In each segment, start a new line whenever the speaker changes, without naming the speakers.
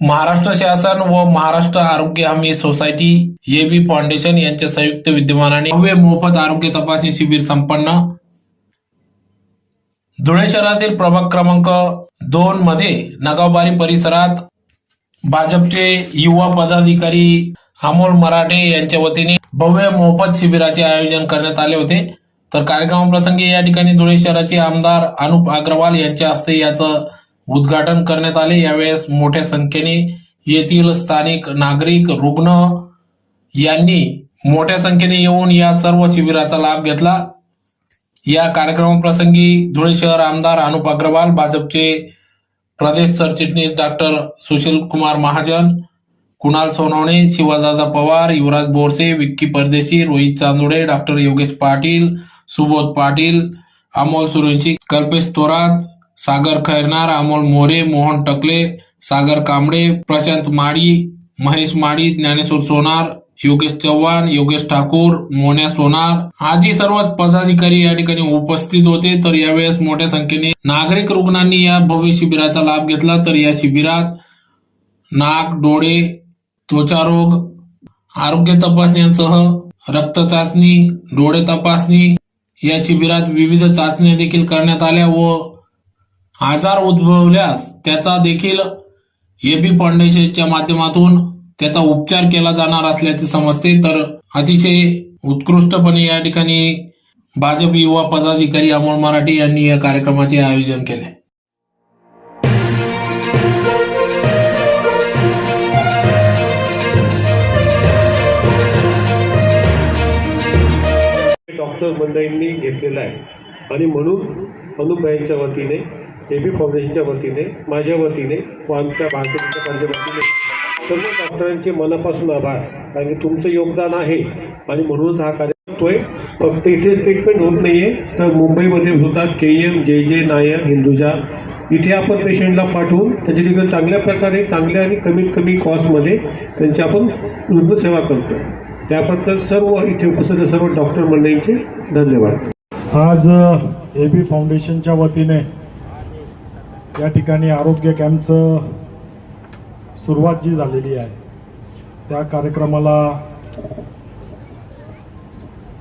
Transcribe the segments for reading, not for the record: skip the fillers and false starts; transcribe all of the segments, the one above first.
महाराष्ट्र शासन व महाराष्ट्र आरोग्य हमी सोसायटी एबी फाउंडेशन यांच्या संयुक्त विद्यमानाने भव्य मोफत आरोग्य तपासणी शिबिर संपन्न। धुळे शहरातील प्रभाग क्रमांक 2 मध्ये नगावबारी परिसरात भाजपचे युवा पदाधिकारी अमोल मराठे यांच्या वतीने भव्य मोफत शिबिराचे आयोजन करण्यात आले होते। तर कार्यक्रमाप्रसंगी या ठिकाणी धुळे शहराचे आमदार अनुप अग्रवाल यांच्या हस्ते याचं उद्घाटन करण्यात आले। यावेळेस मोठ्या संख्येने येथील स्थानिक नागरिक, रुग्ण यांनी मोठ्या संख्येने येऊन या सर्व शिबिराचा लाभ घेतला। या कार्यक्रमाप्रसंगी धुळे शहर आमदार अनुप अग्रवाल, भाजपचे प्रदेश सरचिटणीस डॉक्टर सुशील कुमार महाजन, कुणाल सोनवणे, शिवदादा पवार, युवराज बोरसे, विक्की परदेशी, रोहित चांदोडे, डॉक्टर योगेश पाटील, सुबोध पाटील, अमोल सूर्यवंशी, कल्पेश थोरात, सागर खैरनार, अमोल मोरे, मोहन टकले, सागर कांबळे, प्रशांत माडी, महेश माडी, ज्ञानेश्वर सोनार, योगेश चव्हाण, योगेश ठाकूर, मोन्या सोनार आदी सर्वच पदाधिकारी या ठिकाणी उपस्थित होते। तर यावेळेस मोठ्या संख्येने नागरिक, रुग्णांनी या भव्य शिबिराचा लाभ घेतला। तर या शिबिरात नाक, डोळे, त्वचारोग आरोग्य तपासण्यांसह रक्त चाचणी, डोळे तपासणी या शिबिरात विविध चाचण्या देखील करण्यात आल्या व आजार उद्भवल्यास त्याचा देखील एबी फाउंडेशनच्या माध्यमातून त्याचा उपचार केला जाणार असल्याचे समजते। तर अतिशय उत्कृष्टपणे या ठिकाणी भाजप युवा पदाधिकारी अमोल मराठे यांनी या कार्यक्रमाचे आयोजन केले।
डॉक्टर मंडळींनी घेतलेला आहे आणि म्हणून अनुप यांच्या वतीने, एबी फाउंडेशनच्या वतीने, माझ्या वतीने व आमच्या भारतीय जनता पार्टीच्या वतीने सर्व डॉक्टरांचे मनापासून आभार। कारण की तुमचं योगदान आहे आणि म्हणूनच हा कार्य होतोय। फक्त इथेच ट्रीटमेंट होत नाहीये, तर मुंबईमध्ये सुद्धा KM, JJ नायर, हिंदुजा इथे आपण पेशंटला पाठवून त्याची तिकडे चांगल्या प्रकारे, चांगल्या आणि कमीत कमी कॉस्टमध्ये त्यांची आपण रुग्णसेवा करतोय। त्याबद्दल सर्व इथे उपस्थित सर्व डॉक्टर मंडळींचे धन्यवाद।
आज एबी फाउंडेशनच्या वतीने या ठिकाणी आरोग्य कॅम्पचं सुरुवात जी झालेली आहे त्या कार्यक्रमाला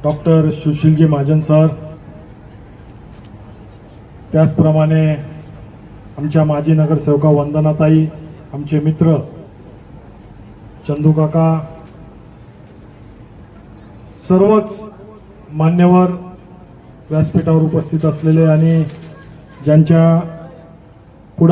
डॉक्टर सुशीलजी महाजन सर, त्याचप्रमाणे आमच्या माजी नगरसेवका वंदनाताई, आमचे मित्र चंदू काका, सर्वच मान्यवर व्यासपीठावर उपस्थित असलेले आणि ज्यांच्या